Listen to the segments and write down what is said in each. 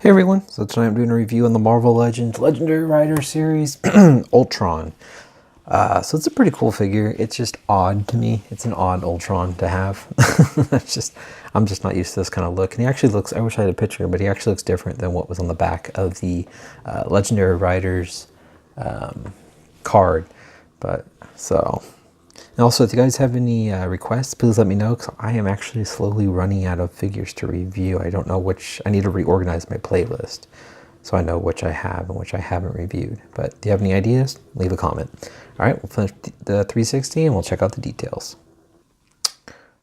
Hey everyone, so tonight I'm doing a review on the Marvel Legends Legendary Rider series, Ultron. So it's a pretty cool figure. It's just odd to me. It's an odd Ultron to have. I'm just not used to this kind of look. And he actually looks, I wish I had a picture, but he actually looks different than what was on the back of the Legendary Riders card. But so, and also if you guys have any requests, please let me know, because I am actually slowly running out of figures to review. I don't know which, I need to reorganize my playlist so I know which I have and which I haven't reviewed. But if you have any ideas, leave a comment. All right, we'll finish the 360 and we'll check out the details.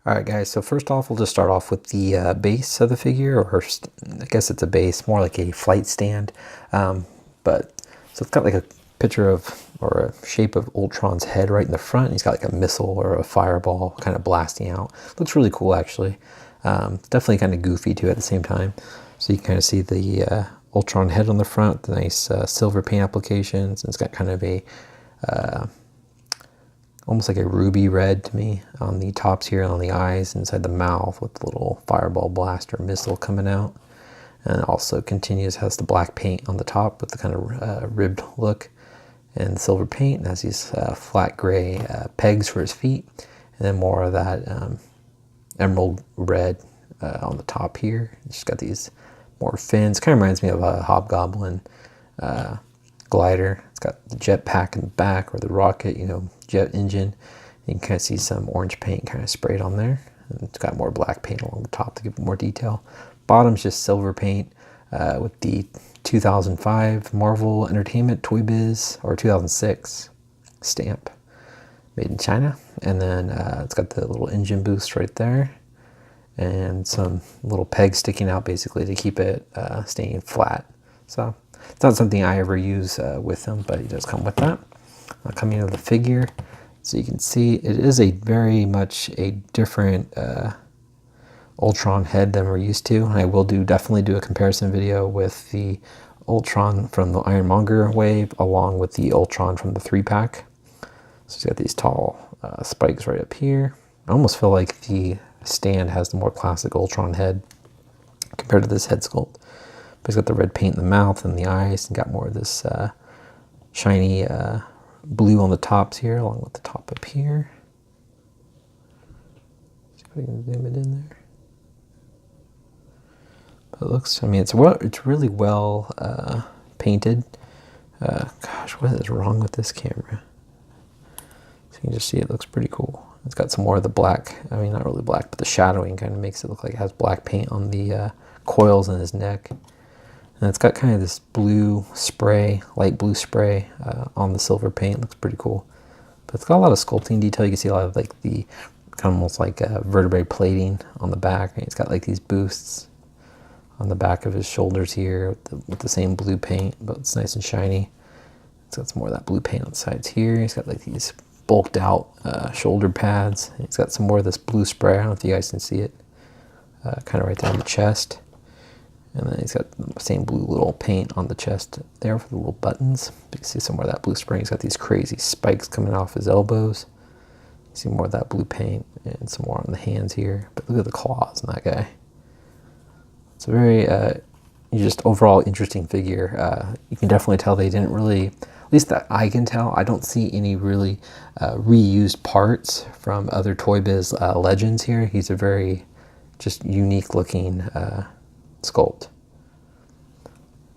All right, guys, so first off, we'll just start off with the base of the figure, or I guess it's a base, more like a flight stand. So it's got like a picture of, or a shape of Ultron's head right in the front. He's got like a missile or a fireball kind of blasting out. Looks really cool, actually. Definitely kind of goofy too at the same time. So you can kind of see the Ultron head on the front, the nice silver paint applications. And it's got kind of a almost like a ruby red to me on the tops here and on the eyes, inside the mouth with the little fireball blaster missile coming out. And it also continues, has the black paint on the top with the kind of ribbed look, and the silver paint, and has these flat gray pegs for his feet, and then more of that emerald red on the top here. It's just got these more fins. Kind of reminds me of a Hobgoblin glider. It's got the jet pack in the back, or the rocket, jet engine. You can kind of see some orange paint kind of sprayed on there. And it's got more black paint along the top to give it more detail. Bottom's just silver paint with the 2005 Marvel Entertainment Toy Biz, or 2006 stamp, made in China. And then it's got the little engine boost right there, and some little pegs sticking out basically to keep it staying flat. So it's not something I ever use with them, but it does come with that. Coming into the figure, so you can see it is a very much a different Ultron head than we're used to. And I will definitely do a comparison video with the Ultron from the Ironmonger wave along with the Ultron from the 3-pack. So he's got these tall spikes right up here. I almost feel like the stand has the more classic Ultron head compared to this head sculpt. But he's got the red paint in the mouth and the eyes, and got more of this shiny blue on the tops here, along with the top up here. See if I can zoom it in there. But it looks, I mean, it's really well painted. Gosh, what is wrong with this camera? So you can just see it looks pretty cool. It's got some more of the black, I mean, not really black, but the shadowing kind of makes it look like it has black paint on the coils in his neck. And it's got kind of this blue spray, light blue spray on the silver paint. Looks pretty cool. But it's got a lot of sculpting detail. You can see a lot of like the kind of almost like vertebrae plating on the back. It's got like these boosts on the back of his shoulders here with the same blue paint, but it's nice and shiny. It's got some more of that blue paint on the sides here. He's got like these bulked out shoulder pads. He's got some more of this blue spray. I don't know if you guys can see it. Kind of right down the chest. And then he's got the same blue little paint on the chest there for the little buttons. You can see some more of that blue spray. He's got these crazy spikes coming off his elbows. You see more of that blue paint and some more on the hands here. But look at the claws on that guy. It's a very just overall interesting figure. You can definitely tell they didn't really, at least that I can tell, I don't see any really reused parts from other Toy Biz Legends here. He's a very just unique looking sculpt.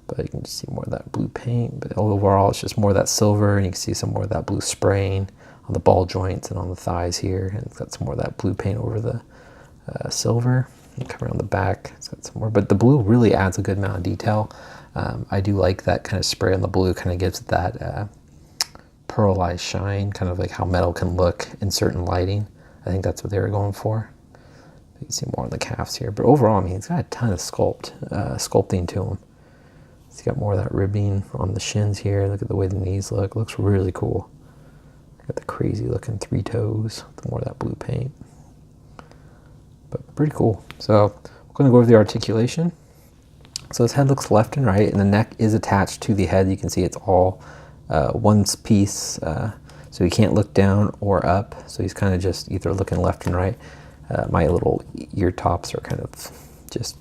But you can just see more of that blue paint. But overall, it's just more of that silver, and you can see some more of that blue spraying on the ball joints and on the thighs here. And it's got some more of that blue paint over the silver. And come around the back, it's got some more. But the blue really adds a good amount of detail. I do like that kind of spray on the blue. Kind of gives it that pearlized shine, kind of like how metal can look in certain lighting. I think that's what they were going for. You can see more on the calves here, but overall, I mean, he's got a ton of sculpting to him. He's got more of that ribbing on the shins here. Look at the way the knees look. Looks really cool. Got the crazy looking 3 toes. More of that blue paint. But pretty cool. So we're going to go over the articulation. So his head looks left and right, and the neck is attached to the head. You can see it's all one piece, so he can't look down or up. So he's kind of just either looking left and right. My little ear tops are kind of just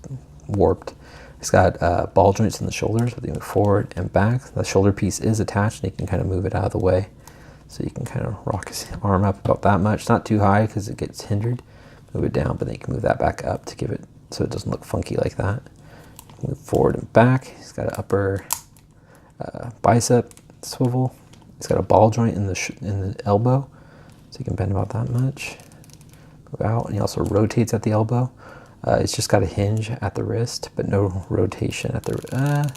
warped. It's got ball joints in the shoulders, so they move forward and back. The shoulder piece is attached, and you can kind of move it out of the way. So you can kind of rock his arm up about that much. Not too high because it gets hindered. Move it down, but then you can move that back up to give it so it doesn't look funky like that. Move forward and back. He's got an upper bicep swivel. He's got a ball joint in the elbow, so you can bend about that much. Move out, and he also rotates at the elbow. It's just got a hinge at the wrist, but no rotation at the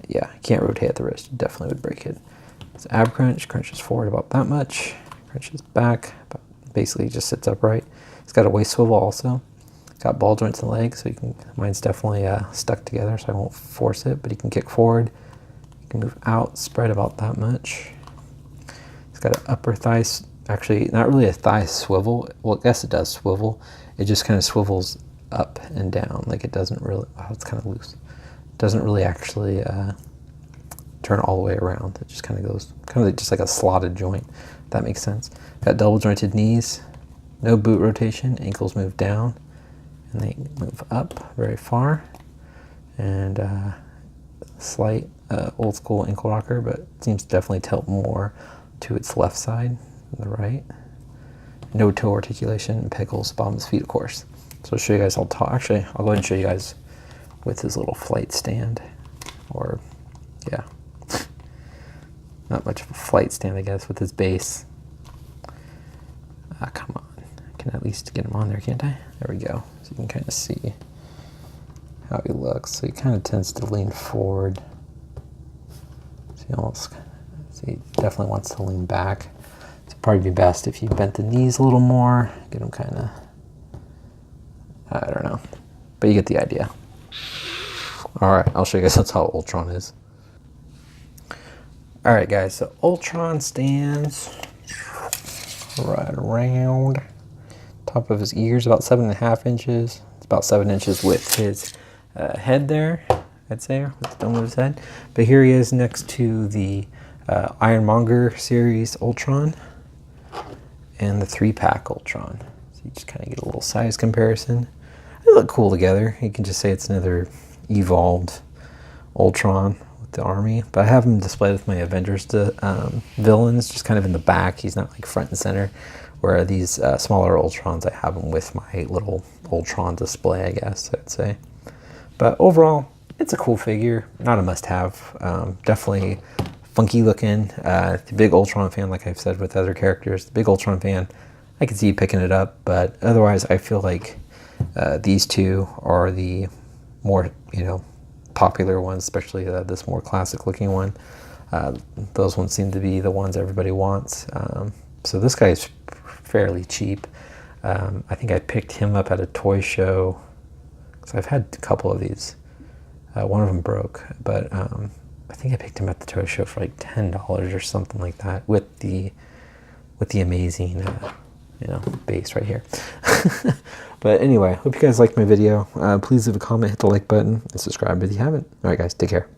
yeah, can't rotate at the wrist. You definitely would break it. It's ab crunch. Crunches forward about that much. Crunches back. Basically, just sits upright. It's got a waist swivel also. It's got ball joints in the legs, so you can. Mine's definitely stuck together, so I won't force it. But you can kick forward. You can move out, spread about that much. It's got an upper thigh. Actually, not really a thigh swivel. Well, I guess it does swivel. It just kind of swivels up and down. Like it doesn't really. Oh, it's kind of loose. It doesn't really actually turn all the way around. It just kind of goes, kind of just like a slotted joint. If that makes sense. Got double jointed knees. No boot rotation. Ankles move down, and they move up very far. And slight old school ankle rocker, but it seems to definitely tilt more to its left side than the right. No toe articulation, and pegals, bottom of his feet, of course. So I'll show you guys, actually, I'll go ahead and show you guys with his little flight stand, or, yeah, not much of a flight stand, I guess, with his base. Come on, I can at least get him on there, can't I? There we go, so you can kind of see how he looks. So he kind of tends to lean forward. So he definitely wants to lean back. It'd probably be best if you bent the knees a little more, get him kind of, I don't know, but you get the idea. All right, I'll show you guys how Ultron is. All right, guys, so Ultron stands right around top of his ears, about 7.5 inches. It's about 7 inches with his head there, I'd say, with the dome of his head. But here he is next to the Ironmonger series Ultron and the 3-pack Ultron. So you just kind of get a little size comparison. They look cool together. You can just say it's another evolved Ultron with the army. But I have him displayed with my Avengers villains, just kind of in the back. He's not like front and center. Where these smaller Ultrons, I have them with my little Ultron display, I guess I'd say. But overall, it's a cool figure. Not a must-have. Definitely funky looking. The big Ultron fan, like I've said with other characters, the big Ultron fan, I can see you picking it up. But otherwise, I feel like these two are the more, popular ones, especially this more classic looking one. Those ones seem to be the ones everybody wants. So this guy is fairly cheap. I think I picked him up at a toy show, because I've had a couple of these. One of them broke, but I think I picked him at the toy show for like $10 or something like that, with the amazing base right here. But anyway, hope you guys liked my video. Please leave a comment, hit the like button, and subscribe if you haven't. All right, guys, take care.